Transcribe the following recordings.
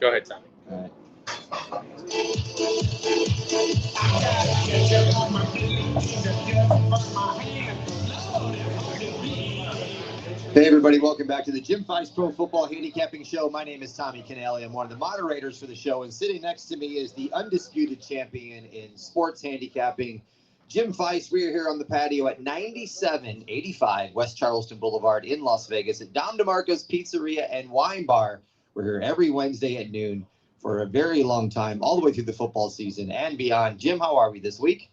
Go ahead, Tommy. All right. Hey, everybody. Welcome back to the Jim Feist Pro Football Handicapping Show. My name is Tommy Canale. I'm one of the moderators for the show, and sitting next to me is the undisputed champion in sports handicapping, Jim Feist. We are here on the patio at 9785 West Charleston Boulevard in Las Vegas at DeMarco's Pizzeria and Wine Bar. We're here every Wednesday at noon for a very long time, all the way through the football season and beyond. Jim, how are we this week?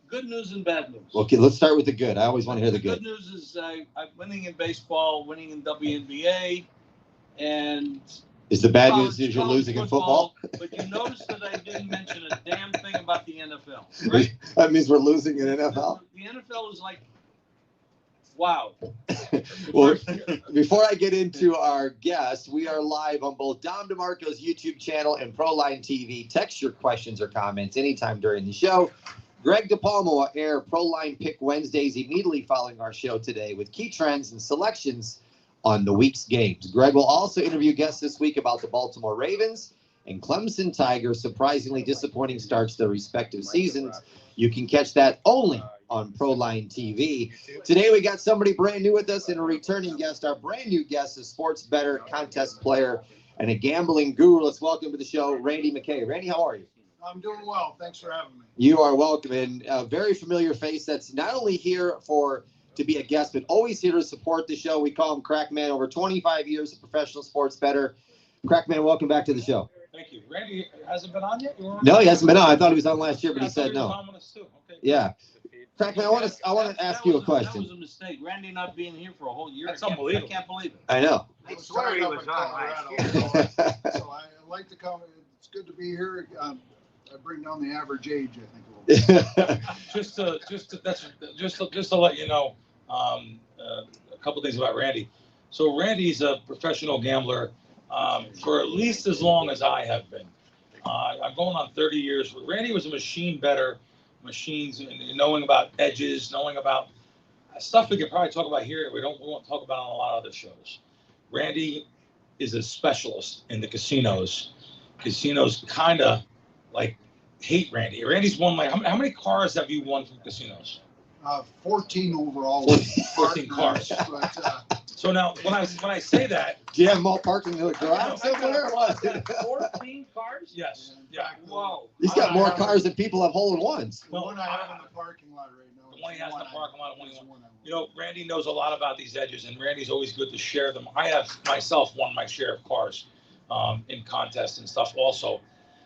Good news and bad news. Okay, let's start with the good. I always want to hear the good. Good news is I'm winning in baseball, winning in WNBA, and is the bad news you're losing football, in football? But you notice that I didn't mention a damn thing about the NFL. Right? That means we're losing in NFL? The NFL is like, wow. Well, before I get into our guest, we are live on both Dom DeMarco's YouTube channel and Proline TV. Text your questions or comments anytime during the show. Greg DePalma will air Proline Pick Wednesdays immediately following our show today with key trends and selections on the week's games. Greg will also interview guests this week about the Baltimore Ravens and Clemson Tigers' surprisingly disappointing starts to their respective seasons. You can catch that only on Proline TV. Today we got somebody brand new with us and a returning guest. Our brand new guest is sports bettor, contest player, and a gambling guru. Let's welcome to the show, Randy McKay. Randy, how are you? I'm doing well. Thanks for having me. You are welcome. And a very familiar face that's not only here to be a guest, but always here to support the show. We call him Crackman, over 25 years of professional sports bettor. Crackman, welcome back to the show. Thank you. Randy hasn't been on yet? No, he hasn't been on. I thought he was on last year, but he said no. Okay. Yeah. Crackman, I want to ask you a question. That was a mistake. Randy not being here for a whole year. That's unbelievable. I can't believe it. I know. I was tired of Colorado, so I like to come. It's good to be here. I bring down the average age, I think, a little bit. just to let you know, a couple things about Randy. So Randy's a professional gambler for at least as long as I have been. I'm going on 30 years. Randy was a machine bettor, machines, and knowing about edges, knowing about stuff we could probably talk about here. We won't talk about on a lot of other shows. Randy is a specialist in the casinos. Casinos kind of like hate Randy. Randy's won like how many cars have you won from casinos? 14 overall. 14 cars. But, so now when I say that, do you have them all parked in the garage somewhere? 14 cars? Yes. Yeah. Whoa. He's got more cars than people have hole-in-ones. The one I have in the parking lot right now. The one he has in the parking lot. You know, Randy knows a lot about these edges, and Randy's always good to share them. I have myself won my share of cars in contests and stuff also,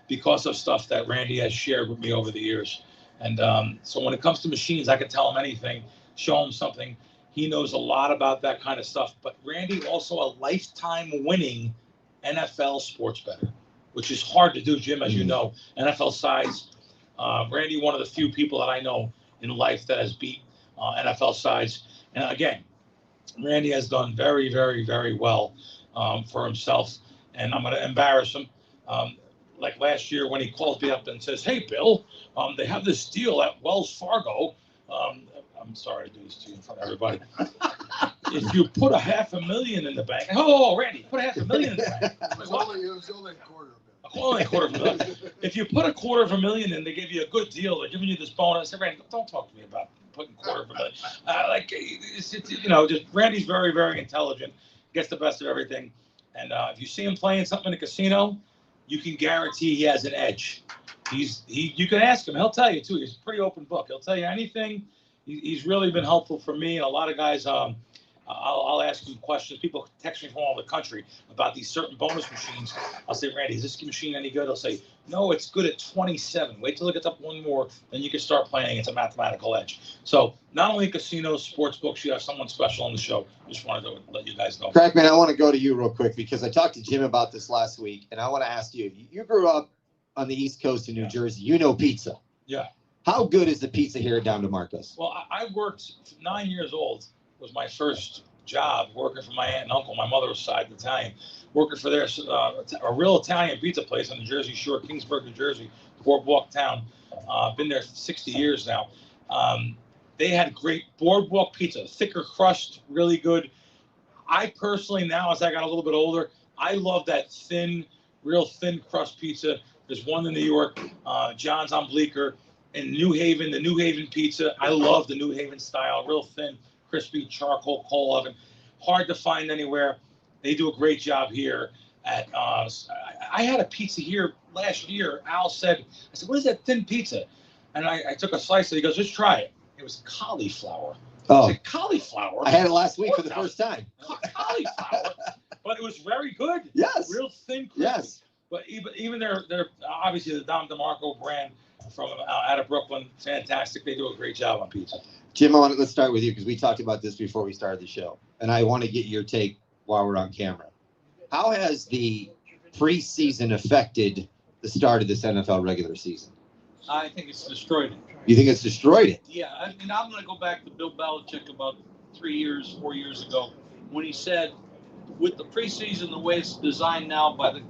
because of stuff that Randy has shared with me over the years. And so when it comes to machines, I can tell him anything, show him something. He knows a lot about that kind of stuff. But Randy also a lifetime winning NFL sports bettor, which is hard to do, Jim, as you know. NFL sides. Randy, one of the few people that I know in life that has beat NFL sides. And again, Randy has done very, very, very well for himself. And I'm going to embarrass him. Like last year when he calls me up and says, "Hey, Bill, they have this deal at Wells Fargo." I'm sorry to do this to you in front of everybody. If you put $500,000 in the bank, Randy, put $500,000 in the bank. It was only a quarter of it. Only $250,000. If you put $250,000 in, they give you a good deal. They're giving you this bonus. I said, Randy, don't talk to me about putting $250,000. Just Randy's very, very intelligent, gets the best of everything. And if you see him playing something in a casino, you can guarantee he has an edge. You can ask him. He'll tell you, too. He's a pretty open book. He'll tell you anything. He's really been helpful for me. And a lot of guys, I'll ask him questions. People text me from all the country about these certain bonus machines. I'll say, Randy, is this machine any good? He'll say, no, it's good at 27. Wait till it gets up one more, then you can start playing. It's a mathematical edge. So not only casinos, sports books, you have someone special on the show. Just wanted to let you guys know. Crackman, I want to go to you real quick because I talked to Jim about this last week, and I want to ask you, you grew up on the East Coast in New Jersey. You know pizza. Yeah. How good is the pizza here at Dom DeMarco's? Well, I worked 9 years old. Was my first job working for my aunt and uncle. My mother's side Italian, working for their a real Italian pizza place on the Jersey Shore, Kingsburg, New Jersey, boardwalk town. Been there 60 years now. They had great boardwalk pizza, thicker crust, really good. I personally now, as I got a little bit older, I love that thin, real thin crust pizza. There's one in New York, John's on Bleecker. In New Haven, the New Haven pizza. I love the New Haven style, real thin, crispy charcoal coal oven. Hard to find anywhere. They do a great job here. I had a pizza here last year. Al said, I said, what is that thin pizza? And I took a slice, and he goes, just try it. It was cauliflower. Oh, I said, cauliflower? I had it last week for the first time. Cauliflower? But it was very good. Yes. Real thin, crispy. Yes. But even their obviously the Dom DeMarco brand from out of Brooklyn, fantastic. They do a great job on pizza. Jim, let's start with you because we talked about this before we started the show, and I want to get your take while we're on camera. How has the preseason affected the start of this NFL regular season? I think it's destroyed it. You think it's destroyed it? Yeah, I mean, I'm going to go back to Bill Belichick about 4 years ago, when he said, with the preseason, the way it's designed now by the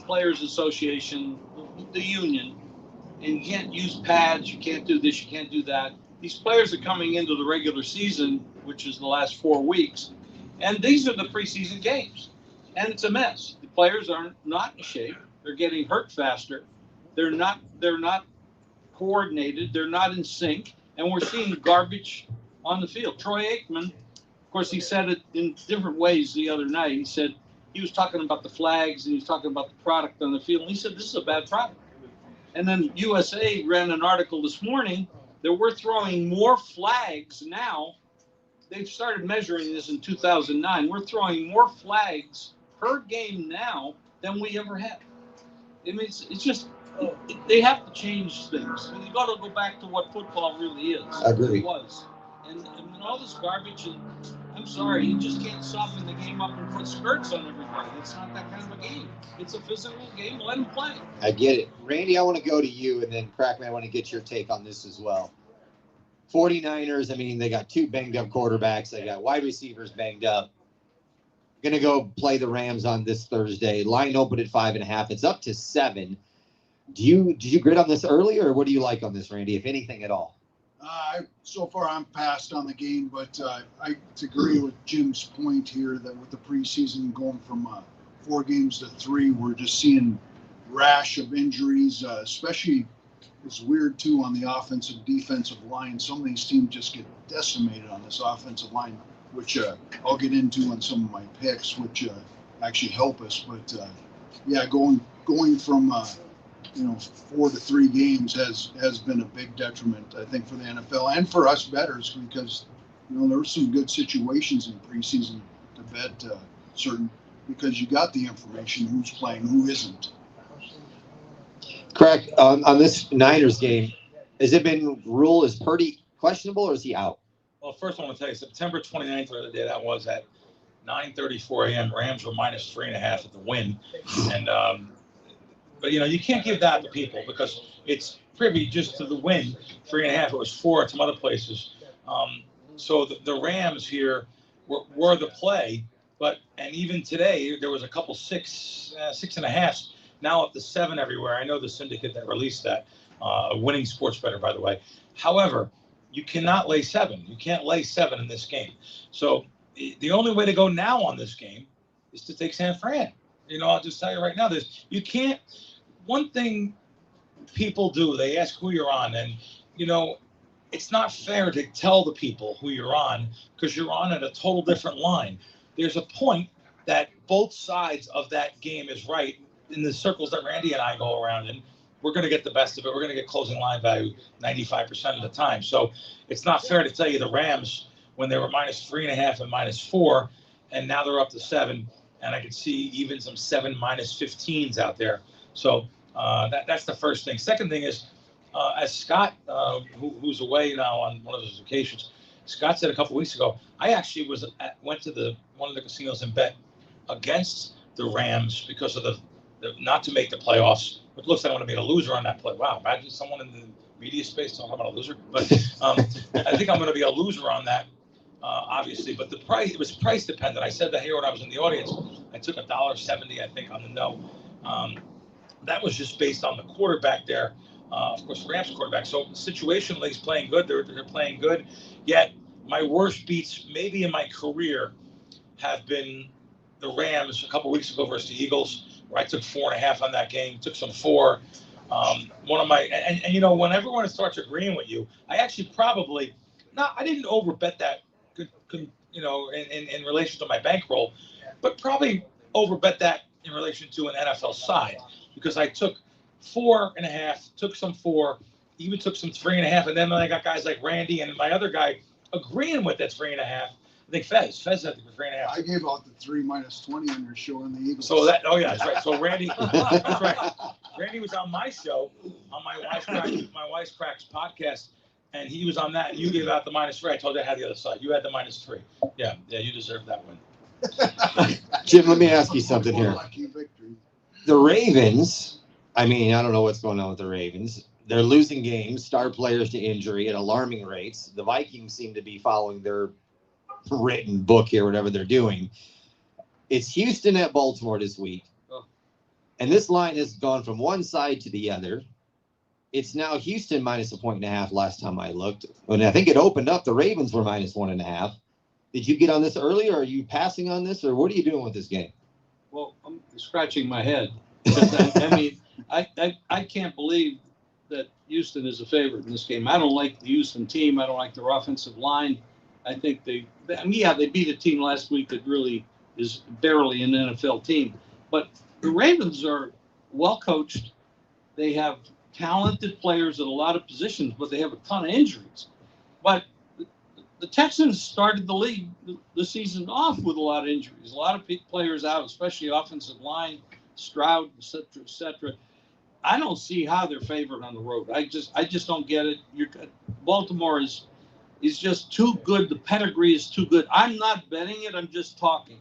Players Association, the union, and you can't use pads, you can't do this, you can't do that. These players are coming into the regular season, which is the last 4 weeks, and these are the preseason games, and it's a mess. The players are not in shape. They're getting hurt faster. They're not coordinated. They're not in sync, and we're seeing garbage on the field. Troy Aikman, of course, he said it in different ways the other night. He said he was talking about the flags and he was talking about the product on the field, and he said this is a bad product. And then USA ran an article this morning that we're throwing more flags now. They've started measuring this in 2009. We're throwing more flags per game now than we ever have. I mean, it's just, they have to change things. You got to go back to what football really is. I agree. It was. And all this garbage, and I'm sorry, you just can't soften the game up and put skirts on everybody. It's not that kind of a game. It's a physical game. Let them play. I get it. Randy, I want to go to you, and then Crackman, I want to get your take on this as well. 49ers, I mean, they got 2 banged-up quarterbacks. They got wide receivers banged up. Going to go play the Rams on this Thursday. Line opened at 5.5. It's up to 7. Did you grid on this earlier, or what do you like on this, Randy, if anything at all? So far, I'm passed on the game, but I agree with Jim's point here that with the preseason going from 4 games to 3, we're just seeing rash of injuries, especially it's weird, too, on the offensive defensive line. Some of these teams just get decimated on this offensive line, which I'll get into on some of my picks, which actually help us. But, yeah, going from 4 to 3 games has been a big detriment, I think, for the NFL and for us bettors, because there were some good situations in preseason to bet certain, because you got the information who's playing, who isn't. Correct. On this Niners game, has it been ruled as Purdy questionable, or is he out? Well, first I want to tell you, September 29th, or the day that was, at 9:34 a.m., Rams were minus 3.5 at the win. And but you can't give that to people because it's privy just to the win. 3.5. It was 4 at some other places. So the Rams here were the play, and even today there was a couple 6.5. Now up to 7 everywhere. I know the syndicate that released that, a winning sports bettor, by the way. However, you cannot lay 7. You can't lay 7 in this game. So the only way to go now on this game is to take San Fran. I'll just tell you right now, you can't. One thing people do, they ask who you're on, and it's not fair to tell the people who you're on because you're on at a total different line. There's a point that both sides of that game is right. In the circles that Randy and I go around in, we're going to get the best of it. We're going to get closing line value 95% of the time. So it's not fair to tell you the Rams, when they were minus 3.5 and minus 4, and now they're up to 7. And I could see even some 7 minus 15s out there. So that's the first thing. Second thing is, as Scott, who's away now on one of his vacations, Scott said a couple weeks ago, I actually went to one of the casinos and bet against the Rams because of the not to make the playoffs. It looks like I'm going to be a loser on that play. Wow, imagine someone in the media space talking about a loser. But I think I'm going to be a loser on that, obviously. But it was price dependent. I said that here when I was in the audience. I took $1.70, I think, on the no. That was just based on the quarterback there. Of course, Rams quarterback. So situationally, he's playing good. They're playing good. Yet my worst beats, maybe in my career, have been the Rams a couple weeks ago versus the Eagles. where I took 4.5 on that game, took some 4. One of my, and you know, when everyone starts agreeing with you, I actually probably, I didn't overbet that, you know, in relation to my bankroll, but probably overbet that in relation to an NFL side, because I took 4.5, took some 4, even took some 3.5, and then I got guys like Randy and my other guy agreeing with that 3.5. I think Fez had the 3.5. I gave out the 3 minus 20 on your show on the Eagles. So that, oh yeah, that's right. So Randy, that's right. Randy was on my show, on my Wife's Cracks podcast, and he was on that. And you gave out the -3. I told you I had the other side. You had the -3. Yeah, you deserve that win. Jim, let me ask you something here. Lucky victory. The Ravens, I mean, I don't know what's going on with the Ravens. They're losing games, star players to injury at alarming rates. The Vikings seem to be following their written book here, whatever they're doing. It's Houston at Baltimore this week. And this line has gone from one side to the other. It's now Houston -1.5 last time I looked. And I think it opened up, the Ravens were -1.5. Did you get on this early, or are you passing on this, or what are you doing with this game? Well, I'm scratching my head. I mean, I can't believe that Houston is a favorite in this game. I don't like the Houston team. I don't like their offensive line. I think they beat a team last week that really is barely an NFL team. But the Ravens are well coached. They have talented players at a lot of positions, but they have a ton of injuries. But the Texans started the season off with a lot of injuries. A lot of players out, especially offensive line, Stroud, et cetera, et cetera. I don't see how they're favored on the road. I just don't get it. Baltimore is just too good. The pedigree is too good. I'm not betting it. I'm just talking.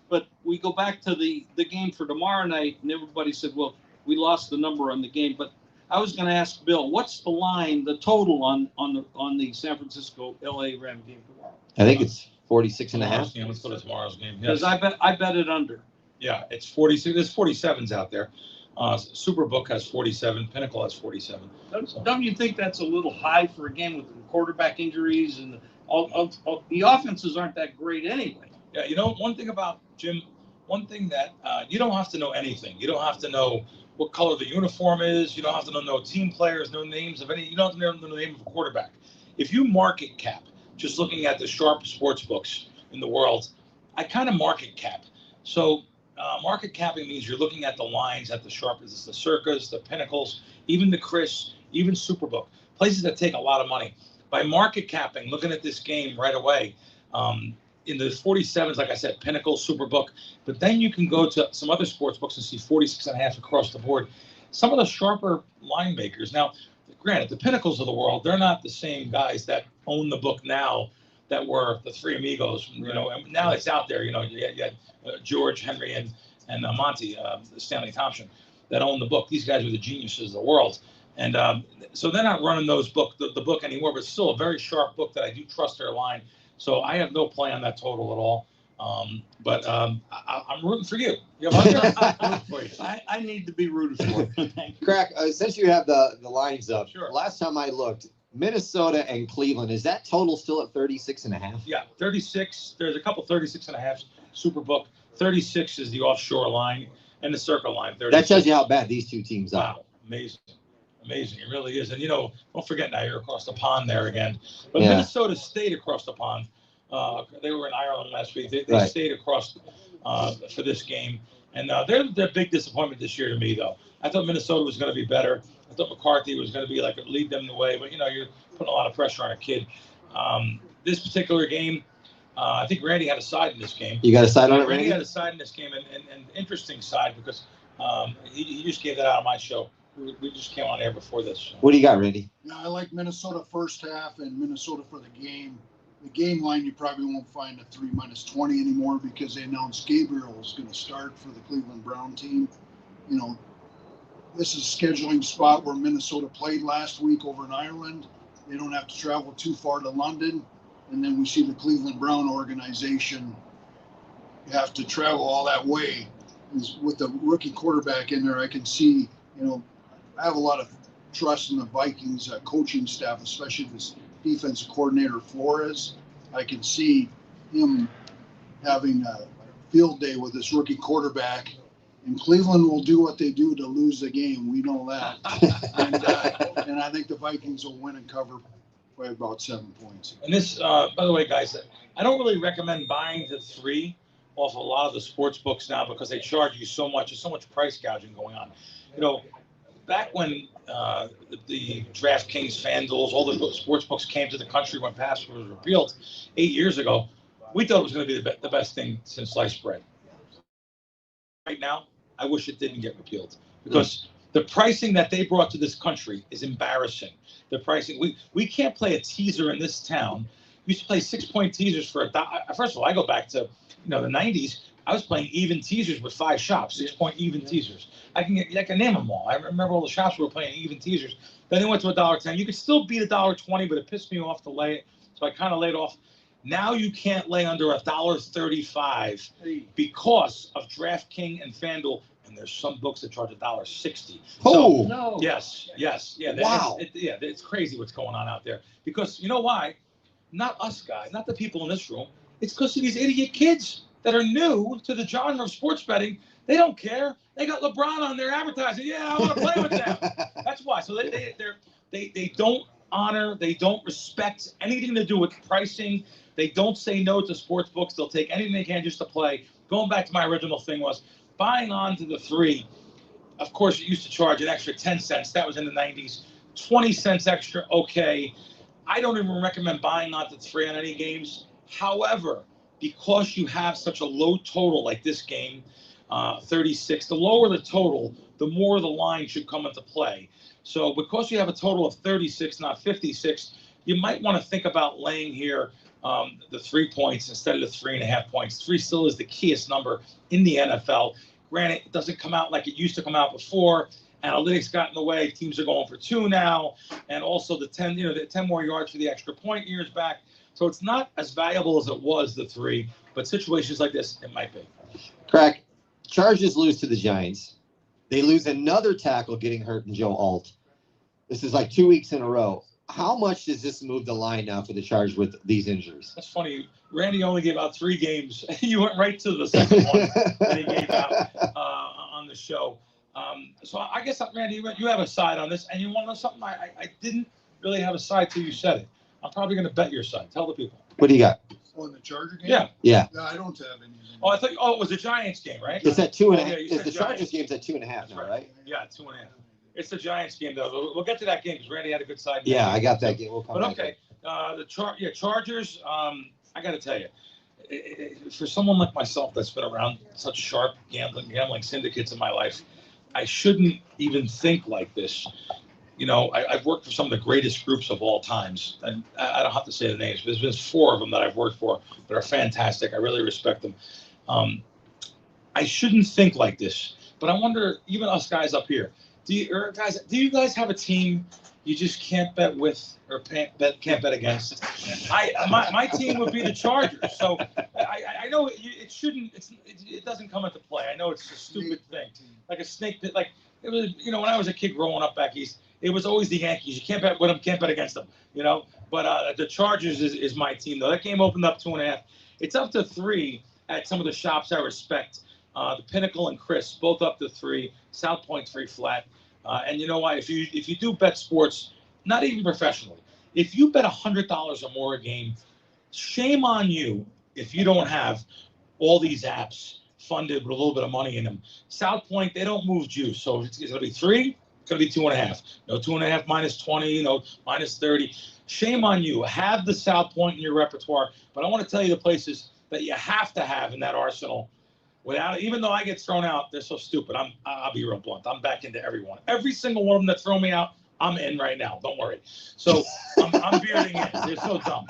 But we go back to the game for tomorrow night, and everybody said, well, we lost the number on the game. But I was going to ask Bill, what's the line, the total on the San Francisco LA Ram game tomorrow? I think it's 46.5. Yeah, let's go to tomorrow's game. Because Yes. I bet it under. Yeah, it's 46. There's 47s out there. Superbook has 47. Pinnacle has 47. Don't you think that's a little high for a game with quarterback injuries and all the offenses aren't that great anyway? Yeah, you know, one thing about Jim, one thing that you don't have to know anything. You don't have to know what color the uniform is. You don't have to know no team players, no names of any. You don't have to know the name of a quarterback. If you market cap, just looking at the sharp sports books in the world, I kind of market cap. So market capping means you're looking at the lines at the sharp, it's the Circas, the Pinnacles, even the Chris, even Superbook, places that take a lot of money. By market capping, looking at this game right away, in the 47s, like I said, Pinnacle, Superbook, but then you can go to some other sports books and see 46.5 across the board. Some of the sharper line makers. Now, granted, the Pinnacles of the world, they're not the same guys that own the book now that were the Three Amigos, you know, and now it's out there, you know, you had George, Henry, and Monty, Stanley Thompson, that own the book. These guys are the geniuses of the world. And so they're not running the book anymore, but it's still a very sharp book that I do trust their line. So I have no play on that total at all. But I'm rooting for you. I need to be rooted for. Thank you. Crack, since you have the lines up, Sure. Last time I looked, Minnesota and Cleveland, is that total still at 36.5? Yeah, 36. There's a couple 36.5 Superbook. 36 is the offshore line and the circle line. 36. That tells you how bad these two teams are. Wow, amazing. It really is. And, you know, don't forget now you're across the pond there again. But Yeah. Minnesota stayed across the pond. They were in Ireland last week. They Right. stayed across for this game. And they're a big disappointment this year to me, though. I thought Minnesota was going to be better. I thought McCarthy was going to be like lead them the way. But, you know, you're putting a lot of pressure on a kid. This particular game, I think Randy had a side in this game. You got a side on it, Randy Randy? had a side in this game, and interesting side because he just gave that out on my show. We just came on air before this. So. What do you got, Randy? Yeah, I like Minnesota first half and Minnesota for the game. The game line, you probably won't find a 3 minus 20 anymore because they announced Gabriel is going to start for the Cleveland Brown team. You know, this is a scheduling spot where Minnesota played last week over in Ireland. They don't have to travel too far to London. And then we see the Cleveland Brown organization have to travel all that way. With the rookie quarterback in there, I can see, you know, I have a lot of trust in the Vikings coaching staff, especially this defensive coordinator Flores. I can see him having a field day with this rookie quarterback And Cleveland will do what they do to lose the game. We know that. And I think the Vikings will win and cover by about 7 points. And this, by the way, guys, I don't really recommend buying the 3 off a lot of the sports books now because they charge you so much. There's so much price gouging going on. You know, back when the DraftKings, FanDuels, all the sports books came to the country when password was repealed 8 years ago, we thought it was going to be the best thing since sliced bread. Right now, I wish it didn't get repealed because the pricing that they brought to this country is embarrassing. The pricing, we can't play a teaser in this town. We used to play 6-point teasers for $1. First of all, I go back to the 90s. I was playing even teasers with 5 shops, 6-point even teasers. I can name them all. I remember all the shops were playing even teasers. Then they went to $1.10. You could still beat $1.20, but it pissed me off to lay it, so I kind of laid off. Now you can't lay under $1.35 because of DraftKings and FanDuel, and there's some books that charge $1.60. Oh, So, No. yes, yeah. Wow. It's crazy what's going on out there. Because you know why? Not us guys, not the people in this room. It's because of these idiot kids that are new to the genre of sports betting. They don't care. They got LeBron on their advertising. Yeah, I want to play with them. That's why. So they don't honor, they don't respect anything to do with pricing. They don't say no to sports books. They'll take anything they can just to play. Going back to my original thing was buying on to the 3. Of course, it used to charge an extra 10 cents. That was in the 90s. 20 cents extra, okay. I don't even recommend buying onto 3 on any games. However, because you have such a low total like this game, 36, the lower the total, the more the line should come into play. So because you have a total of 36, not 56, you might want to think about laying here the 3 points instead of the 3.5 points. 3 still is the keyest number in the NFL. Granted, it doesn't come out like it used to come out before. Analytics got in the way. Teams are going for 2 now, and also the 10, the 10 more yards for the extra point years back. So it's not as valuable as it was, the 3, but situations like this, it might be. Crack, Chargers lose to the Giants. They lose another tackle getting hurt in Joe Alt. This is like 2 weeks in a row. How much does this move the line now for the Chargers with these injuries? That's funny. Randy only gave out 3 games. You went right to the second one that he gave out on the show. So I guess, Randy, you have a side on this, and you want to know something? I didn't really have a side till you said it. I'm probably going to bet your side. Tell the people. What do you got? Oh, in the Charger game? Yeah. No, I don't have any. Oh, I thought. Oh, it was a Giants game, right? It's at 2.5. Yeah, you It's said the Chargers Giants. game's at 2.5 now, right? Yeah, 2.5. It's the Giants game, though. We'll get to that game because Randy had a good side. Yeah, I got that game. We'll come But back. okay, Chargers. I got to tell you, for someone like myself that's been around such sharp gambling syndicates in my life, I shouldn't even think like this. I've worked for some of the greatest groups of all times, and I don't have to say the names, but there's been 4 of them that I've worked for that are fantastic. I really respect them. I shouldn't think like this, but I wonder, even us guys up here, do you guys have a team you just can't bet with or can't bet against? My team would be the Chargers. So I know it shouldn't. It doesn't come into play. I know it's a stupid thing, like a snake pit. Like it was, when I was a kid growing up back east, it was always the Yankees. You can't bet with them, can't bet against them. But the Chargers is my team though. That game opened up 2.5. It's up to 3 at some of the shops I respect. The Pinnacle and Chris, both up to 3. South Point 3 flat. And you know what? If you do bet sports, not even professionally, if you bet $100 or more a game, shame on you if you don't have all these apps funded with a little bit of money in them. South Point, they don't move juice. So it's going to be 3, it's going to be 2.5. 2.5 minus 20, minus 30. Shame on you. Have the South Point in your repertoire. But I want to tell you the places that you have to have in that arsenal. Without it, even though I get thrown out, they're so stupid. I'll be real blunt. I'm back into everyone. Every single one of them that throw me out, I'm in right now. Don't worry. So I'm bearding in. They're so dumb.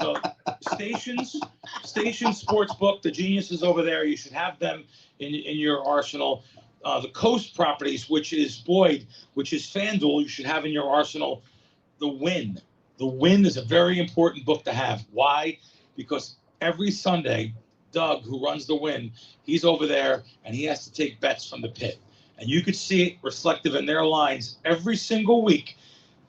So Stations Sportsbook, the geniuses over there, you should have them in your arsenal. The Coast Properties, which is Boyd, which is FanDuel, you should have in your arsenal. The Win. The Win is a very important book to have. Why? Because every Sunday, Doug, who runs the Win, he's over there and he has to take bets from the pit. And you could see it reflective in their lines every single week.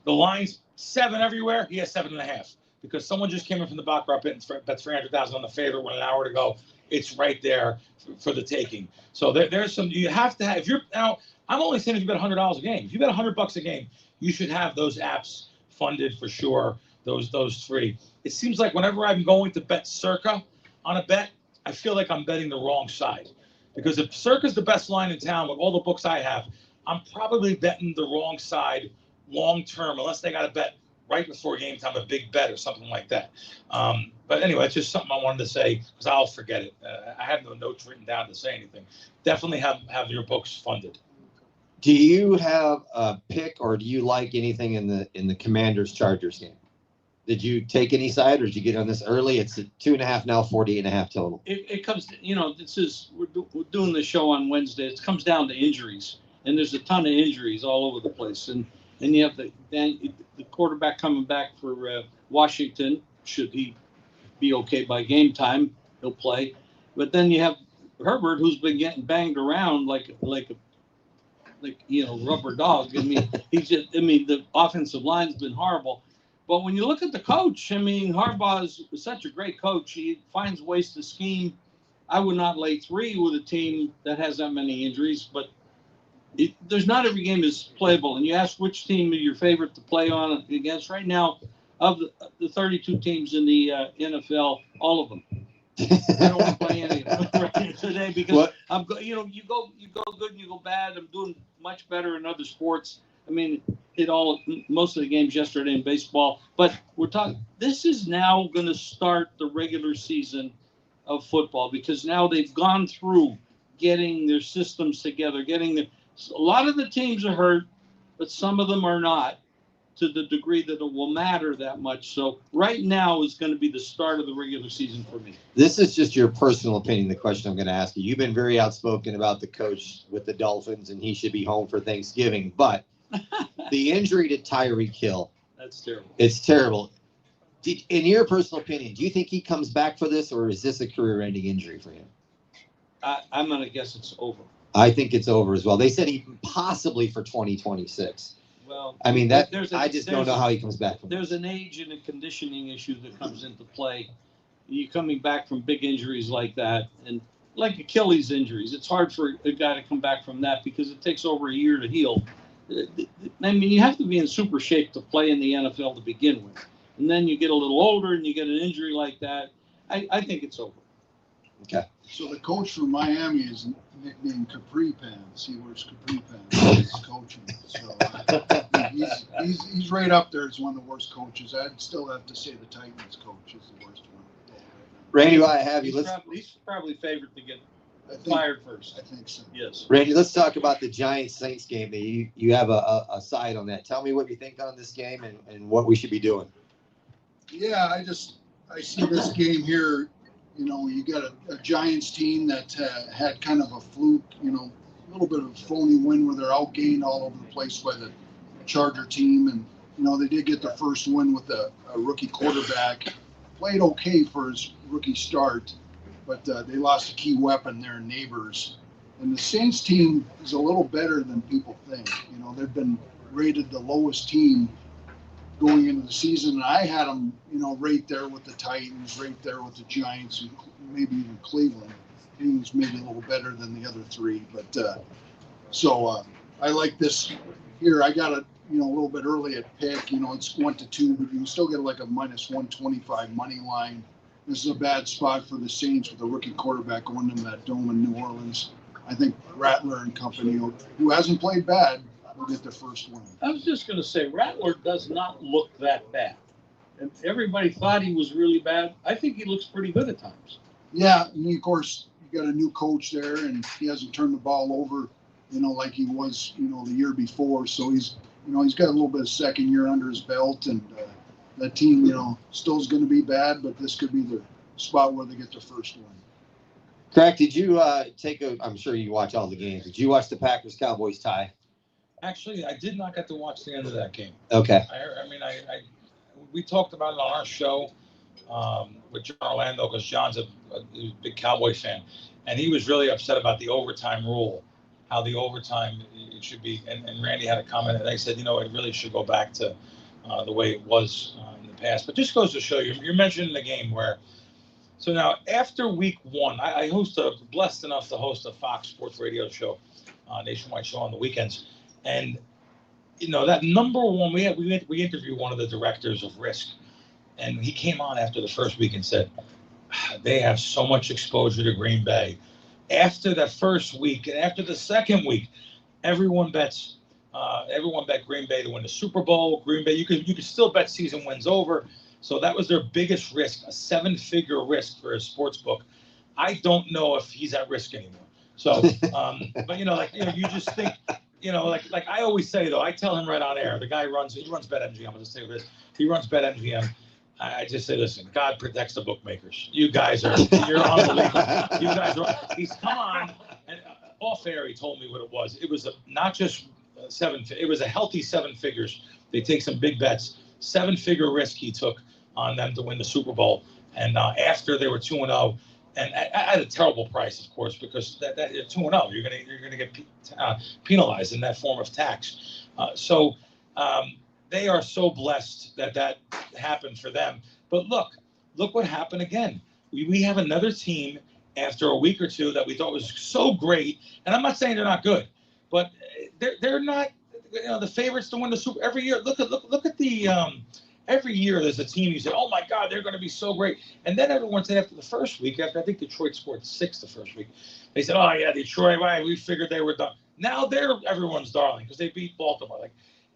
The line's 7 everywhere. He has 7.5 because someone just came in from the baccarat pit and bet 300,000 on the favorite with an hour to go. it's right there for the taking. So there's some, you have to have, if you're now, I'm only saying if you bet $100 a game. If you bet $100 a game, you should have those apps funded for sure. Those three. It seems like whenever I'm going to bet Circa on a bet, I feel like I'm betting the wrong side. Because if Circa's the best line in town with all the books I have, I'm probably betting the wrong side long term, unless they got to bet right before game time, a big bet or something like that. But anyway, it's just something I wanted to say because I'll forget it. I have no notes written down to say anything. Definitely have your books funded. Do you have a pick, or do you like anything in the Commanders-Chargers game? Did you take any side, or did you get on this early? It's at 2.5 now, 40.5 total. It comes, we're doing the show on Wednesday. It comes down to injuries, and there's a ton of injuries all over the place. And you have the quarterback coming back for Washington. Should he be okay by game time, he'll play. But then you have Herbert, who's been getting banged around like rubber dog. I mean, the offensive line's been horrible. But when you look at the coach, I mean, Harbaugh is such a great coach. He finds ways to scheme. I would not lay 3 with a team that has that many injuries, but there's not every game is playable. And you ask which team is your favorite to play on against right now. Of the 32 teams in the NFL, all of them. I don't want to play any of them right today because you go good and you go bad. I'm doing much better in other sports. I mean, most of the games yesterday in baseball, but we're talking. This is now going to start the regular season of football because now they've gone through getting their systems together. A lot of the teams are hurt, but some of them are not to the degree that it will matter that much. So right now is going to be the start of the regular season for me. This is just your personal opinion, the question I'm going to ask you. You've been very outspoken about the coach with the Dolphins, and he should be home for Thanksgiving. But the injury to Tyreek Hill. That's terrible. It's terrible. In your personal opinion, do you think he comes back for this, or is this a career-ending injury for him? I'm going to guess it's over. I think it's over as well. They said he possibly for 2026. Well, I mean, I just don't know how he comes back from There's an age and a conditioning issue that comes into play. You're coming back from big injuries like that, and like Achilles injuries, it's hard for a guy to come back from that because it takes over a year to heal. I mean, you have to be in super shape to play in the NFL to begin with. And then you get a little older and you get an injury like that. I think it's over. Okay. So the coach from Miami is nicknamed Capri Pants. He wears Capri Pants. He's coaching. So he's right up there as one of the worst coaches. I'd still have to say the Titans coach is the worst one. Randy, while I have you, he's probably favored to get fired first. I think so. Yes. Randy, let's talk about the Giants-Saints game. You have a side on that. Tell me what you think on this game and what we should be doing. Yeah, I see this game here. You got a Giants team that had kind of a fluke, a little bit of a phony win where they're outgained all over the place by the Charger team. And, they did get their first win with a rookie quarterback. Played okay for his rookie start, but they lost a key weapon there, Neighbors. And the Saints team is a little better than people think. They've been rated the lowest team going into the season, and I had them, right there with the Titans, right there with the Giants, and maybe even Cleveland. Cleveland's maybe a little better than the other 3, but so I like this here. I got it, a little bit early at pick. It's 1-2, but you can still get like a -125 money line. This is a bad spot for the Saints with a rookie quarterback going into that dome in New Orleans. I think Rattler and company, who hasn't played bad, will get their first win. I was just going to say, Rattler does not look that bad. And everybody thought he was really bad. I think he looks pretty good at times. Yeah, and of course, you got a new coach there, and he hasn't turned the ball over, like he was, the year before. So he's got a little bit of second year under his belt, and that team, still is going to be bad, but this could be the spot where they get their first win. Crack, did you I'm sure you watch all the games. Did you watch the Packers-Cowboys tie? Actually, I did not get to watch the end of that game. Okay. We talked about it on our show with John Orlando because John's a big Cowboy fan, and he was really upset about the overtime rule, how the overtime it should be. And Randy had a comment, and they said, it really should go back to the way it was in the past. But just goes to show you, you're mentioning the game where So now, after week one, I blessed enough to host a Fox Sports radio show, nationwide show on the weekends. And, that number one, we interviewed one of the directors of Risk. And he came on after the first week and said, they have so much exposure to Green Bay. After that first week and after the second week, everyone bet Green Bay to win the Super Bowl. Green Bay, you could still bet season wins over. So that was their biggest risk, a 7-figure risk for a sports book. I don't know if he's at risk anymore. So, but you just think, like I always say though, I tell him right on air. The guy runs BetMGM. I'll just say this: he runs BetMGM. I just say, listen, God protects the bookmakers. You're unbelievable. You guys are. He's come on, and off air he told me what it was. It was not just it was a healthy 7 figures. They take some big bets. 7-figure risk he took on them to win the Super Bowl, and after they were 2-0, and at a terrible price, of course, because that 2-0, you're gonna get penalized in that form of tax. So they are so blessed that happened for them. But look what happened again. We have another team after a week or two that we thought was so great, and I'm not saying they're not good, but they're not. The favorites to win the Super every year. Look at the every year there's a team you say, oh my God, they're going to be so great, and then everyone said after the first week, after I think Detroit scored 6 the first week, they said, oh yeah, Detroit, right? We figured they were done. Now they're everyone's darling because they beat Baltimore. Like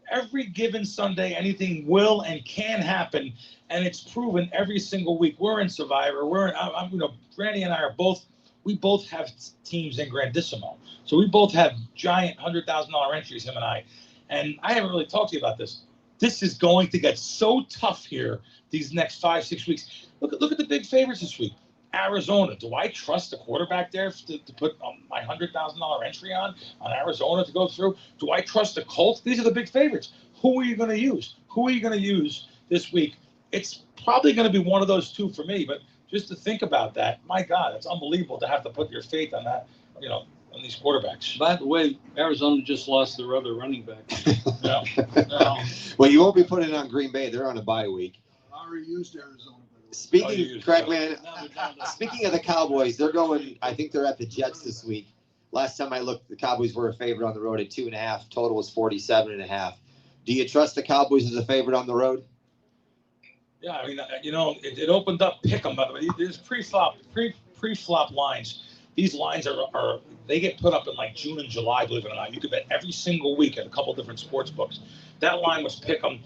every given Sunday, anything will and can happen, and it's proven every single week. We're in Survivor. Randy and I are both. We both have teams in Grandissimo, so we both have giant $100,000 entries. Him and I. And I haven't really talked to you about this. This is going to get so tough here these next 5-6 weeks. Look at the big favorites this week. Arizona. Do I trust the quarterback there to put my $100,000 entry on Arizona to go through? Do I trust the Colts? These are the big favorites. Who are you going to use? Who are you going to use this week? It's probably going to be one of those two for me. But just to think about that, my God, it's unbelievable to have to put your faith on that, on these quarterbacks. By the way, Arizona just lost their other running back. No. Well, you won't be putting it on Green Bay. They're on a bye week. I already used Arizona. Speaking of the Cowboys, they're going. I think they're at the Jets this week. Last time I looked, the Cowboys were a favorite on the road at 2.5. Total was 47.5. Do you trust the Cowboys as a favorite on the road? Yeah, I mean, it opened up pick 'em. By the way, there's pre-flop lines. These lines are they get put up in like June and July, believe it or not. You could bet every single week at a couple different sports books. That line was pick 'em.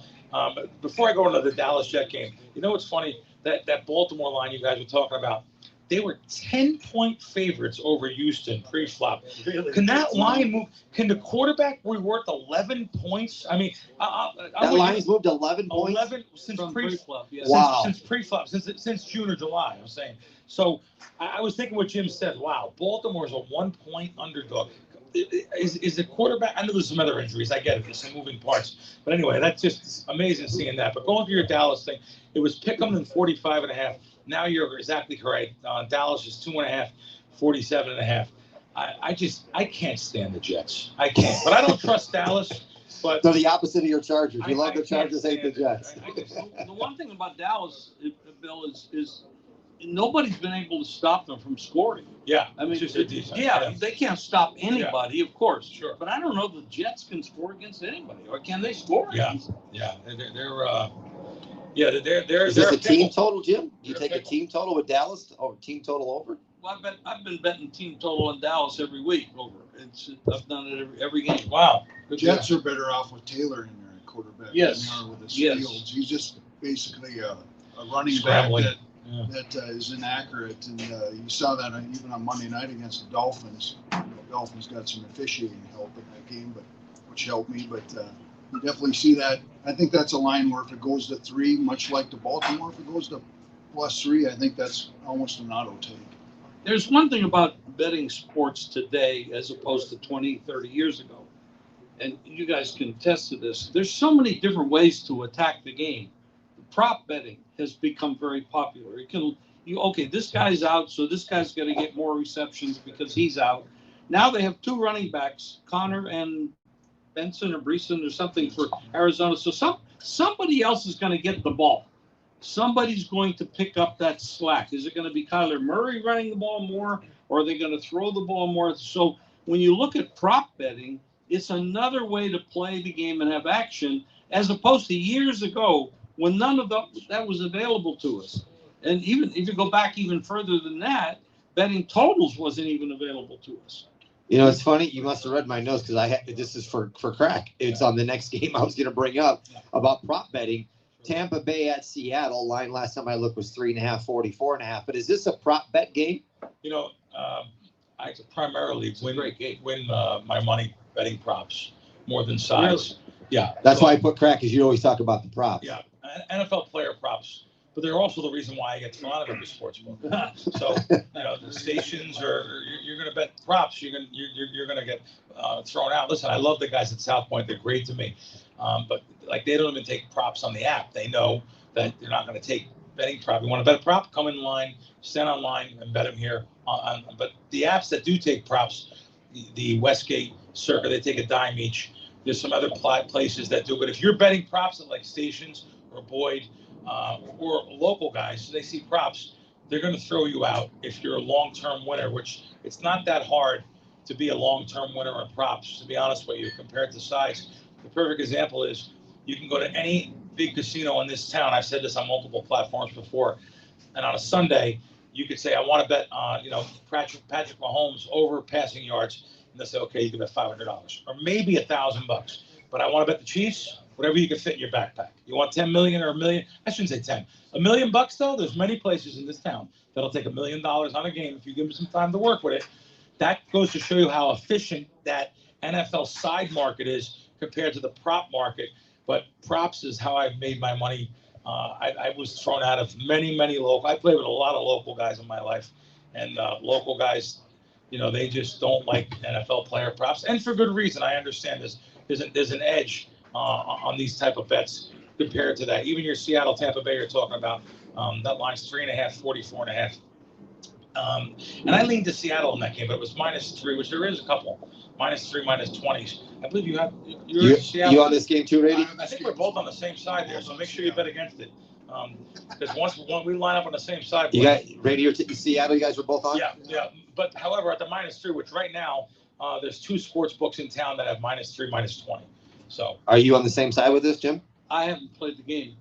Before I go into the Dallas Jet game, what's funny? That Baltimore line you guys were talking about, they were 10-point favorites over Houston pre-flop. Really? Can that line move? Can the quarterback be worth 11 points? I mean, that line's moved 11 points? 11 since pre-flop. Yeah. Wow. Since pre-flop, since June or July, I'm saying. So I was thinking what Jim said. Wow, Baltimore's a 1-point underdog. Is the quarterback? I know there's some other injuries. I get it. There's some moving parts. But anyway, that's just amazing seeing that. But going through your Dallas thing, it was pick 'em in 45.5. Now you're exactly correct. Dallas is 2.5, 47.5. I can't stand the Jets. I can't. But I don't trust Dallas. But they're the opposite of your Chargers. You love the Chargers, hate the Jets. The one thing about Dallas, Bill, is nobody's been able to stop them from scoring. Yeah, I mean, just defense. Yeah, they can't stop anybody, of course. Sure. But I don't know if the Jets can score against anybody, or can they score? Yeah. They're Is this a team total, Jim? Do you take a team total with Dallas or team total over? Well, I've been betting team total on Dallas every week over. I've done it every game. Wow. The Jets are better off with Taylor in there at quarterback Yes. than they are with his Yes. Fields. He's just basically a running Scrambling. back that is inaccurate. And you saw that even on Monday night against the Dolphins. The Dolphins got some officiating help in that game, which helped me. But you definitely see that. I think that's a line where if it goes to 3, much like the Baltimore, if it goes to +3, I think that's almost an auto take. There's one thing about betting sports today as opposed to 20, 30 years ago, and you guys can attest to this. There's so many different ways to attack the game. Prop betting has become very popular. This guy's out, so this guy's going to get more receptions because he's out. Now they have 2 running backs, Connor and Benson or Breeson or something for Arizona. So somebody else is going to get the ball. somebody's going to pick up that slack. Is it going to be Kyler Murray running the ball more, or are they going to throw the ball more? So when you look at prop betting, it's another way to play the game and have action, as opposed to years ago when none of that was available to us. And even if you go back even further than that, betting totals wasn't even available to us. You know, it's funny. You must have read my notes because this is for crack. It's on the next game I was going to bring up about prop betting. Tampa Bay at Seattle. Line last time I looked was 3.5, 44.5. But is this a prop bet game? You know, I primarily win my money betting props more than size. Really? Yeah. That's why I put crack, because you always talk about the props. Yeah, NFL player props. But they're also the reason why I get thrown out of every sports book. So, you know, the stations you're going to bet props. You're going to get thrown out. Listen, I love the guys at South Point. They're great to me. But like, they don't even take props on the app. They know that you're not going to take betting prop. You want to bet a prop? Come in line, stand online, and bet them here. But the apps that do take props, the Westgate, Circa, they take a dime each. There's some other places that do. But if you're betting props at like Stations or Boyd, or local guys, so they see props, they're going to throw you out if you're a long-term winner, which it's not that hard to be a long-term winner in props, to be honest with you, compared to size. The perfect example is you can go to any big casino in this town. I've said this on multiple platforms before, and on a Sunday, you could say, I want to bet, Patrick Mahomes over passing yards, and they'll say, okay, you can bet $500 or maybe $1,000, but I want to bet the Chiefs. Whatever you can fit in your backpack. You want 10 million or $1 million? I shouldn't say 10. $1 million though, there's many places in this town that'll take $1 million on a game if you give them some time to work with it. That goes to show you how efficient that NFL side market is compared to the prop market. But props is how I've made my money. I was thrown out of many local. I played with a lot of local guys in my life, and local guys, you know, they just don't like NFL player props, and for good reason. I understand there's an edge on these type of bets compared to that. Even your Seattle, Tampa Bay, you're talking about, that line's 3.5, 44.5. And I leaned to Seattle in that game, but it was -3, which there is a couple, -3, -20s. I believe you're in Seattle. You on this game too, Rady? I think we're both on the same side there, so make sure you bet against it. Because once we line up on the same side. You got Rady or Seattle, you guys were both on? Yeah. But however, at the -3, which right now, there's 2 sports books in town that have -3, -20. So, are you on the same side with this, Jim? I haven't played the game.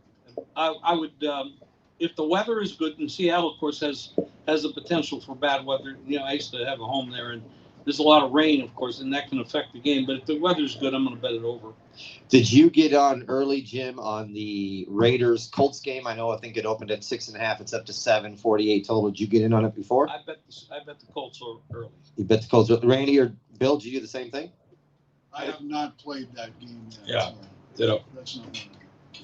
I would, if the weather is good, and Seattle, of course, has the potential for bad weather. You know, I used to have a home there, and there's a lot of rain, of course, and that can affect the game. But if the weather's good, I'm going to bet it over. Did you get on early, Jim, on the Raiders-Colts game? I think it opened at 6.5. It's up to 7.48 total. Did you get in on it before? I bet the Colts early. You bet the Colts. Randy or Bill, did you do the same thing? I have not played that game yet. Yeah. Ditto. That's not one.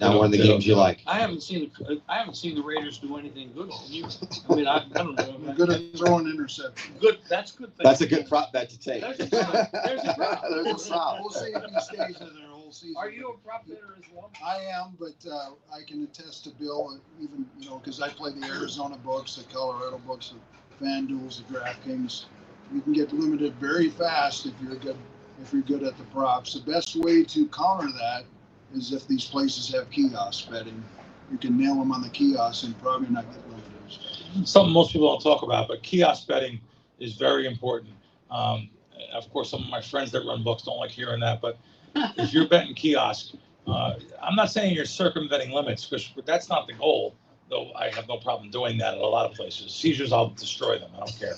Not one of the games you like. I haven't seen the Raiders do anything good all year. I mean, I don't know. They're good at throwing interceptions. Good. That's good. That's a good prop bet to take. There's a prop. There's a prop. We'll see if he stays in there whole season. Are you a prop better as well? I am, but I can attest to Bill, even, because I play the Arizona books, the Colorado books, the FanDuels, the DraftKings. You can get limited very fast if you're good at the props. The best way to counter that is if these places have kiosk betting. You can nail them on the kiosk and probably not get limited. Something most people don't talk about, but kiosk betting is very important. Of course, some of my friends that run books don't like hearing that, but if you're betting kiosk, I'm not saying you're circumventing limits, because that's not the goal, though I have no problem doing that at a lot of places. Caesars, I'll destroy them. I don't care.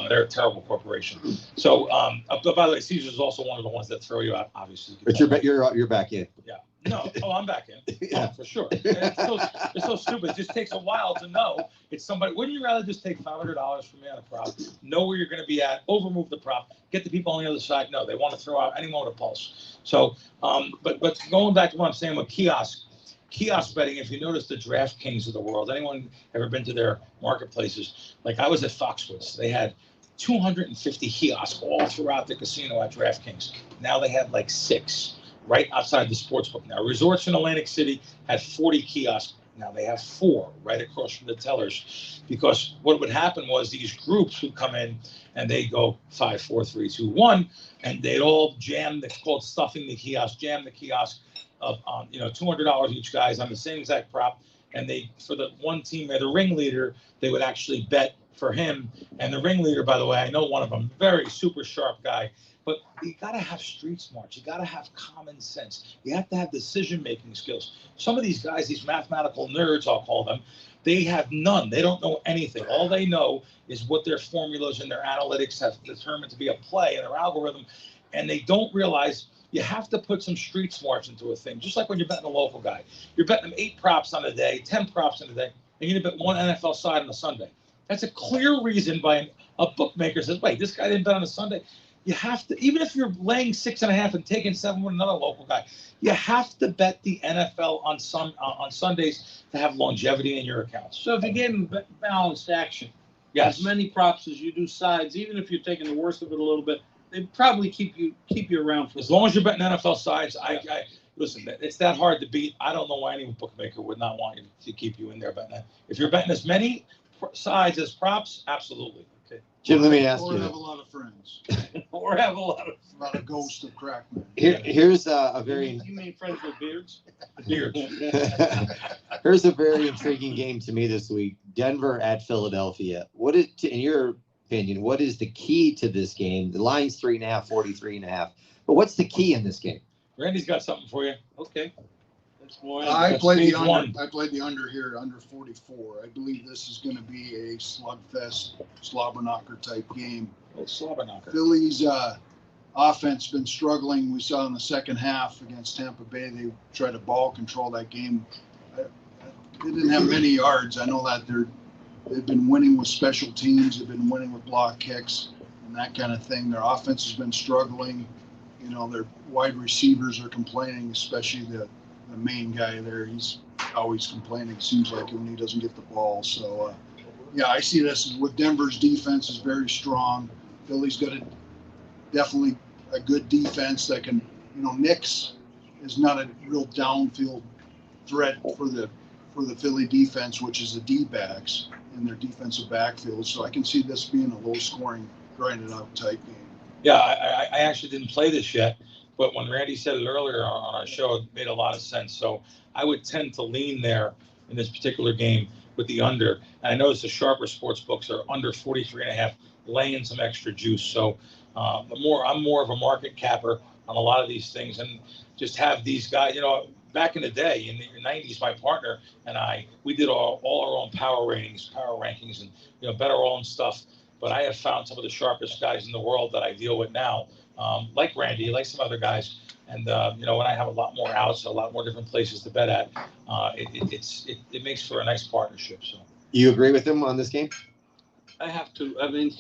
They're a terrible corporation. So, but by the way, Caesars is also one of the ones that throw you out, obviously. But you're back in. Yeah. No. Oh, I'm back in. Yeah. Oh, for sure. And it's so stupid. It just takes a while to know it's somebody. Wouldn't you rather just take $500 from me on a prop, know where you're going to be at, overmove the prop, get the people on the other side? No, they want to throw out anyone with a pulse. So, but going back to what I'm saying with kiosk betting, if you notice the DraftKings of the world, anyone ever been to their marketplaces? Like I was at Foxwoods, they had 250 kiosks all throughout the casino at DraftKings. Now they have like 6 right outside the sportsbook. Now Resorts in Atlantic City had 40 kiosks. Now they have 4 right across from the tellers, because what would happen was these groups would come in and they go 5, 4, 3, 2, 1, and they'd all jam. It's called stuffing the kiosk. Jam the kiosk of $200 each guys on the same exact prop, and they, for the one team, the ringleader, they would actually bet for him. And the ringleader, by the way, I know one of them, very super sharp guy. But you got to have street smarts. You got to have common sense. You have to have decision-making skills. Some of these guys, these mathematical nerds, I'll call them, they have none. They don't know anything. All they know is what their formulas and their analytics have determined to be a play and their algorithm. And they don't realize you have to put some street smarts into a thing. Just like when you're betting a local guy. You're betting them 8 props on a day, 10 props on a day, and you're going to bet one NFL side on a Sunday. That's a clear reason by a bookmaker says, wait, this guy didn't bet on a Sunday. You have to, even if you're laying 6.5 and taking 7 with another local guy, you have to bet the NFL on Sundays to have longevity in your accounts. So if you gave him balanced action, Yes. as many props as you do sides, even if you're taking the worst of it a little bit, they'd probably keep you around for As long as you're betting NFL sides, I listen, it's that hard to beat. I don't know why any bookmaker would not want you to keep you in there betting that. If you're betting as many sides as props, absolutely. Okay. Jim, let me ask Or you. have a lot of friends. or have a lot of Ghosts of Krackomberger. Here's a very You mean friends with beards? Beards. here's a very intriguing game to me this week. Denver at Philadelphia. What is, in your opinion, what is the key to this game? The line's 3.5, 43.5. But what's the key in this game? Randy's got something for you. Okay. That's more. I played the Phase under. one. I played the under here, under 44. I believe this is going to be a slugfest, slobber knocker type game. Oh, slobber knocker. Philly's offense been struggling. We saw in the second half against Tampa Bay, they tried to ball control that game. They didn't have many yards. I know that they've been winning with special teams. They've been winning with block kicks and that kind of thing. Their offense has been struggling. You know, their wide receivers are complaining, especially the main guy there. He's always complaining. It seems like when he doesn't get the ball. So, yeah, I see this with Denver's defense is very strong. Philly's got definitely a good defense that can, you know, Nix is not a real downfield threat for the Philly defense, which is the D-backs in their defensive backfield. So I can see this being a low-scoring, grinded out type game. Yeah, I actually didn't play this yet, but when Randy said it earlier on our show, it made a lot of sense. So I would tend to lean there in this particular game with the under. And I noticed the sharper sports books are under 43.5, laying some extra juice. So I'm more of a market capper on a lot of these things, and just have these guys. You know, back in the day, in the 90s, my partner and we did all our own power rankings, and bet our own stuff. But I have found some of the sharpest guys in the world that I deal with now, like Randy, like some other guys. And when I have a lot more outs, a lot more different places to bet at, it makes for a nice partnership. So You agree with him on this game? I have to. I mean,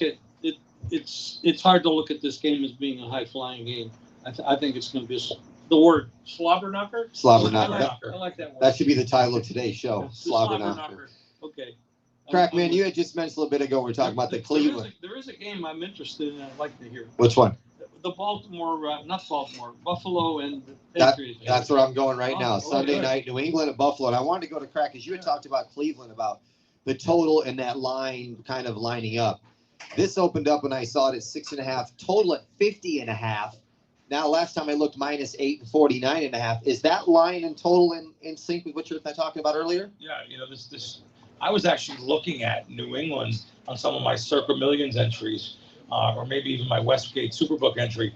it's hard to look at this game as being a high-flying game. I think it's going to be the word slobber knocker. Slobber I knocker. like that word. That should be the title of today's show. The Slobber knocker. Okay. Crack, man, you had just mentioned a little bit ago, we were talking about the Cleveland. There is a game I'm interested in. I'd like to hear. Which one? The Buffalo and the Patriots. That's where I'm going right now. Oh, Sunday good. night, New England at Buffalo. And I wanted to go to Crack, because you had talked about Cleveland, about the total and that line kind of lining up. This opened up when I saw it at 6.5, total at 50.5. Now, last time I looked, -8 and 49.5. Is that line in total in sync with what you were talking about earlier? yeah, this. I was actually looking at New England on some of my Circa Millions entries, or maybe even my Westgate Superbook entry.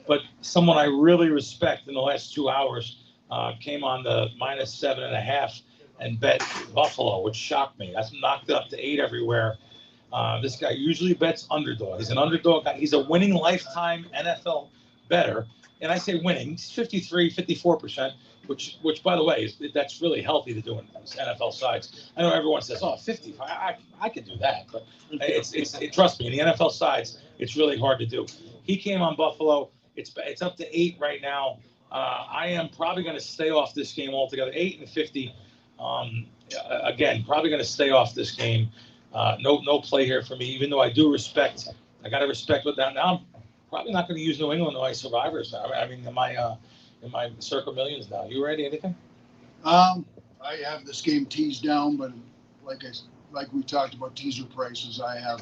But someone I really respect in the last 2 hours came on the -7.5 and bet Buffalo, which shocked me. That's knocked it up to 8 everywhere. This guy usually bets underdog. He's an underdog guy. He's a winning lifetime NFL bettor. And I say winning, he's 54%, which by the way, that's really healthy to do in NFL sides. I know everyone says, 50, I could do that. But trust me, in the NFL sides, it's really hard to do. He came on Buffalo. It's up to 8 right now. I am probably going to stay off this game altogether. 8 and 50. Again, probably going to stay off this game. No play here for me, even though I do respect. I got to respect what that. Now I'm probably not going to use New England in my survivors now. I mean, in my Circa Millions now. You ready? Anything? I have this game teased down, but like we talked about teaser prices, I have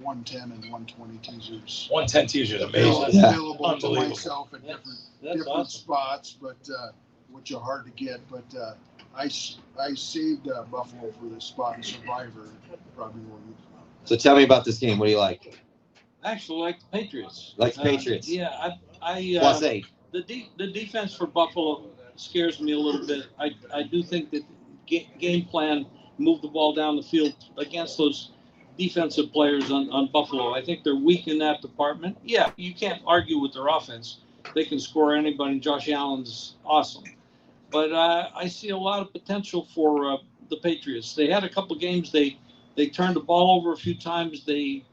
110 and 120 teasers 110 teasers, amazing. Yeah. available to Unbelievable. myself at That's different awesome. spots, but which are hard to get. But I saved Buffalo for this spot in Survivor. Probably will use it. So tell me about this game. What do you like? I actually like the Patriots. Like the Patriots? Yeah, +8. The defense for Buffalo scares me a little bit. I do think that game plan, move the ball down the field against those defensive players on Buffalo. I think they're weak in that department. Yeah, you can't argue with their offense. They can score anybody. Josh Allen's awesome. But I see a lot of potential for the Patriots. They had a couple games. They turned the ball over a few times. They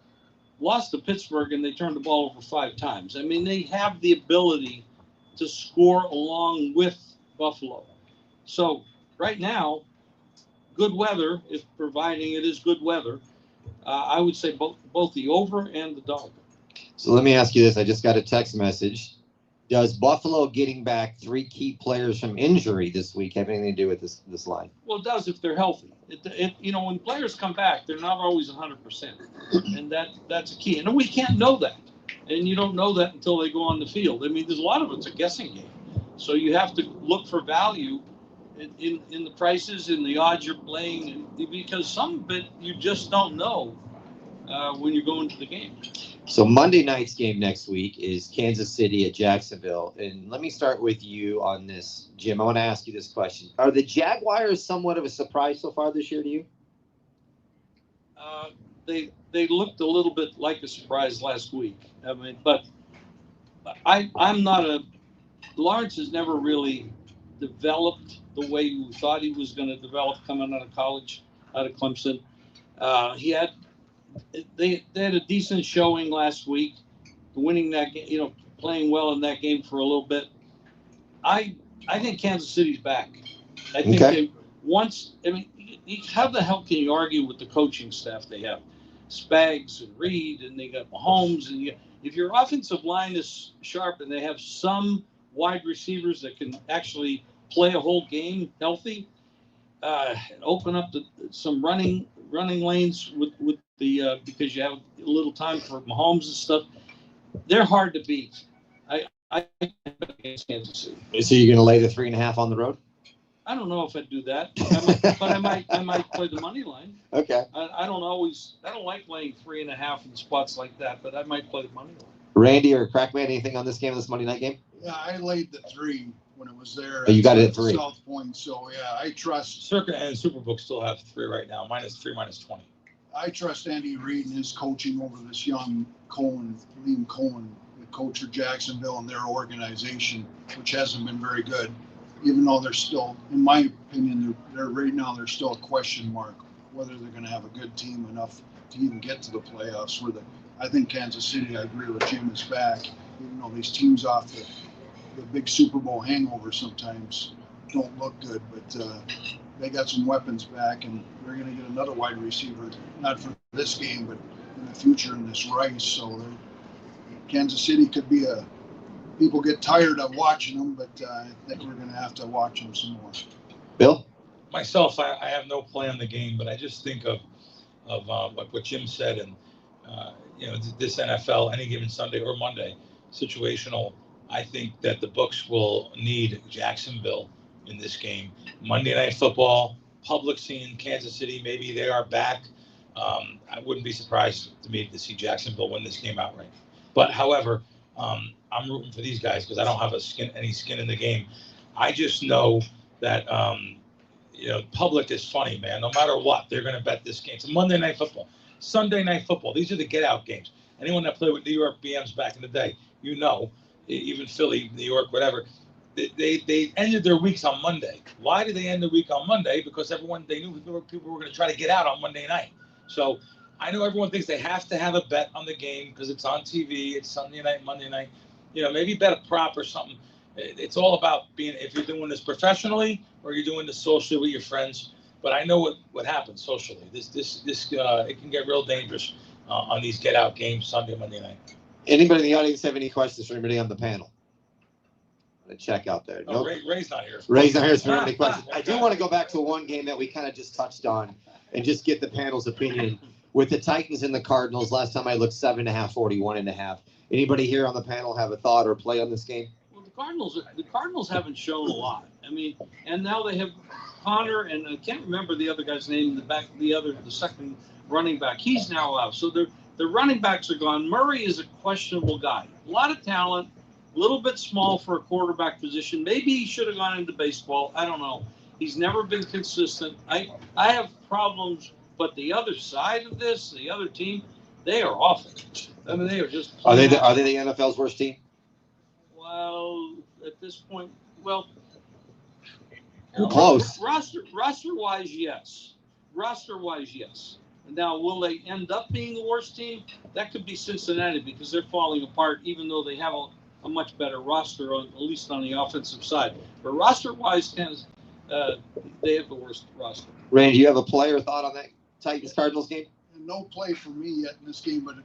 lost to Pittsburgh, and they turned the ball over 5 times. I mean, they have the ability to score along with Buffalo. So right now, good weather, if providing it is good weather, I would say both the over and the dog. So let me ask you this. I just got a text message. Does Buffalo getting back 3 key players from injury this week have anything to do with this line? Well, it does if they're healthy. When players come back, they're not always 100%, and that's a key. And we can't know that, and you don't know that until they go on the field. I mean, there's a lot of it's a guessing game, so you have to look for value in the prices and the odds you're playing, and because some of it you just don't know when you go into the game. So Monday night's game next week is Kansas City at Jacksonville. And let me start with you on this, Jim. I want to ask you this question. Are the Jaguars somewhat of a surprise so far this year to you? They looked a little bit like a surprise last week. I mean, but I'm not Lawrence has never really developed the way you thought he was going to develop coming out of college, out of Clemson. They had a decent showing last week, winning that game, playing well in that game for a little bit. I think Kansas City's back. I think how the hell can you argue with the coaching staff they have? Spags and Reed, and they got Mahomes, and if your offensive line is sharp and they have some wide receivers that can actually play a whole game healthy, open up some running lanes with the because you have a little time for Mahomes and stuff. They're hard to beat. I against Kansas City. So you're going to lay the 3.5 on the road? I don't know if I'd do that, but I might play the money line. Okay. I don't like laying 3.5 in spots like that, but I might play the money line. Randy or Crackman, anything on this game, this Monday night game? Yeah, I laid the 3 when it was there. Oh, you got it at 3. South Point, so yeah, I trust. Circa and Superbook still have 3 right now. -3, -20. I trust Andy Reid and his coaching over this young Liam Cohen, the coach of Jacksonville and their organization, which hasn't been very good. Even though they're still, in my opinion, they're right now they're still a question mark whether they're going to have a good team enough to even get to the playoffs. I think Kansas City, I agree with Jim, is back. Even though these teams off the big Super Bowl hangover sometimes don't look good, but they got some weapons back, and they're going to get another wide receiver, not for this game, but in the future in this Rice. So Kansas City could be people get tired of watching them, but I think we're going to have to watch them some more. Bill? Myself, I have no play on the game, but I just think of like what Jim said, and this NFL, any given Sunday or Monday, situational. I think that the books will need Jacksonville in this game. Monday Night Football, public scene, Kansas City, maybe they are back. I wouldn't be surprised to see Jacksonville win this game outright. But however, I'm rooting for these guys because I don't have any skin in the game. I just know that public is funny, man. No matter what, they're going to bet this game. It's Monday Night Football, Sunday Night Football. These are the get-out games. Anyone that played with New York BMs back in the day, even Philly, New York, whatever, they ended their weeks on Monday. Why did they end the week on Monday? Because they knew people were going to try to get out on Monday night. So I know everyone thinks they have to have a bet on the game because it's on TV. It's Sunday night, Monday night. Maybe bet a prop or something. It's all about if you're doing this professionally or you're doing this socially with your friends. But I know what happens socially. This it can get real dangerous on these get out games Sunday, Monday night. Anybody in the audience have any questions for anybody on the panel? Check out there. No, Ray's not here. Ray's not here for any questions. I do want to go back to one game that we kind of just touched on and just get the panel's opinion. With the Titans and the Cardinals, last time I looked 7.5, 41.5. Anybody here on the panel have a thought or play on this game? Well, the Cardinals haven't shown a lot. I mean, and now they have Connor, and I can't remember the other guy's name. The second running back. He's now out. So the running backs are gone. Murray is a questionable guy. A lot of talent, a little bit small for a quarterback position. Maybe he should have gone into baseball. I don't know. He's never been consistent. I have problems, but the other side of this, the other team, they are awful. I mean, they are just. Are they the NFL's worst team? Well, at this point, well. Close. Roster-wise, yes. Roster-wise, yes. Now, will they end up being the worst team? That could be Cincinnati because they're falling apart, even though they have a much better roster, at least on the offensive side. But roster-wise, they have the worst roster. Randy, do you have a play or thought on that Titans-Cardinals game? No play for me yet in this game, but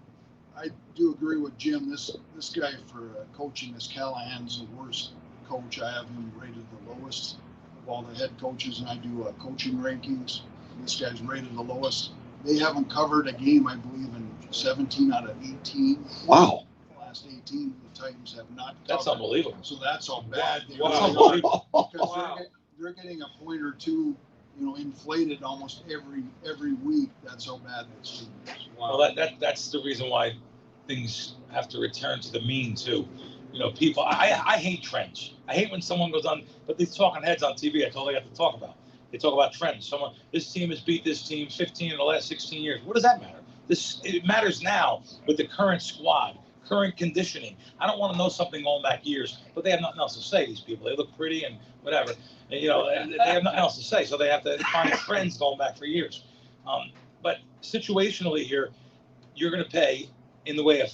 I do agree with Jim. This guy for coaching, this Callahan's the worst coach. I have him rated the lowest of all the head coaches, and I do coaching rankings. This guy's rated the lowest. They haven't covered a game, I believe, in 17 out of 18. Wow. The last 18, the Titans have not covered. That's unbelievable. So that's how bad they Wow. are. Because Wow. they're getting a point or two, inflated almost every week. That's how bad this team is. Well, that's the reason why things have to return to the mean too. People. I hate trends. I hate when someone goes on, but these talking heads on TV. That's all they got to talk about. They talk about trends. This team has beat this team 15 in the last 16 years. What does that matter? It matters now with the current squad, current conditioning. I don't want to know something going back years, but they have nothing else to say. These people, they look pretty and whatever. And, they have nothing else to say, so they have to find trends going back for years. But situationally here, you're going to pay in the way of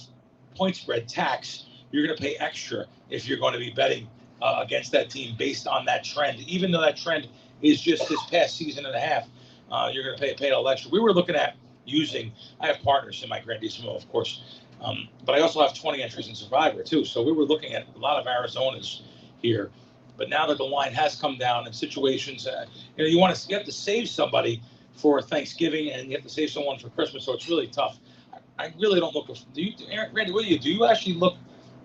point spread tax. You're going to pay extra if you're going to be betting against that team based on that trend, even though that trend is just this past season and a half. You're going to pay a little extra. We were looking at I have partners in my Grandissimo, of course, but I also have 20 entries in Survivor too. So we were looking at a lot of Arizonas here, but now that the line has come down in situations, you have to save somebody for Thanksgiving and you have to save someone for Christmas. So it's really tough. I really don't look. Randy, what do you do? You actually look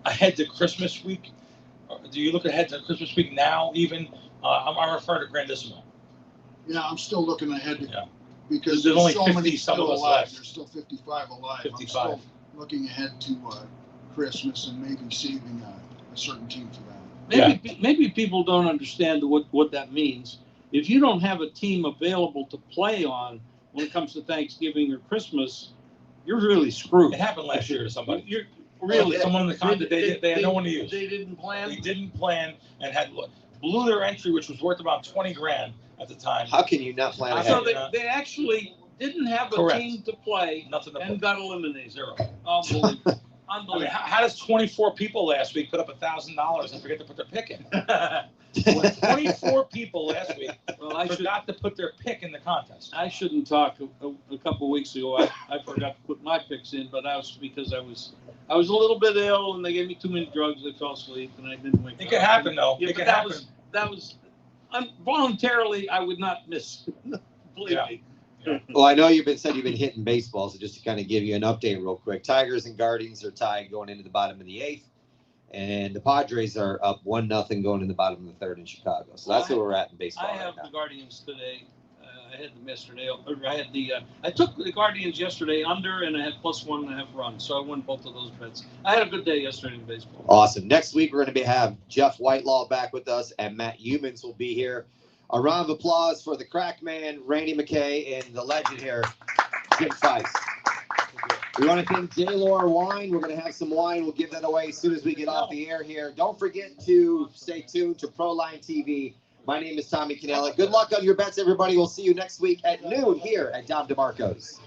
ahead to Christmas week? Or do you look ahead to Christmas week now? Even I'm referring to Grandissimo. Yeah, I'm still looking ahead to because there's only so 50 many some still of us alive. left. There's still 55 alive. 55. I'm still looking ahead to Christmas and maybe saving a certain team for that. Maybe people don't understand what that means. If you don't have a team available to play on when it comes to Thanksgiving or Christmas, you're really screwed. It happened last year to somebody. You're really Someone in the content, they had no one to use. They didn't plan. They didn't plan and blew their entry, which was worth about 20 grand at the time. How can you not plan ahead? So they actually didn't have a team to play and got eliminated. Zero. Unbelievable. I mean, how does 24 people last week put up $1,000 and forget to put their pick in? 24 people last week forgot to put their pick in the contest. I shouldn't talk. A couple of weeks ago, I forgot to put my picks in, but that was because I was a little bit ill and they gave me too many drugs. I fell asleep and I didn't wake up. It could happen though. Yeah, it could happen. That was voluntarily. I would not miss. Believe me. Well, I know you've been hitting baseball, so just to kind of give you an update real quick, Tigers and Guardians are tied going into the bottom of the 8th, and the Padres are up 1-0 going in the bottom of the 3rd in Chicago. So that's where we're at in baseball. I have the Guardians today. I had them yesterday. I took the Guardians yesterday under, and I had +1.5 runs, so I won both of those bets. I had a good day yesterday in baseball. Awesome. Next week we're going to have Jeff Whitelaw back with us, and Matt Humans will be here. A round of applause for the crack man, Randy McKay, and the legend here, Jim Feist. We want to thank J-Lore Wine. We're going to have some wine. We'll give that away as soon as we get off the air here. Don't forget to stay tuned to Proline TV. My name is Tommy Canale. Good luck on your bets, everybody. We'll see you next week at noon here at Dom DeMarco's.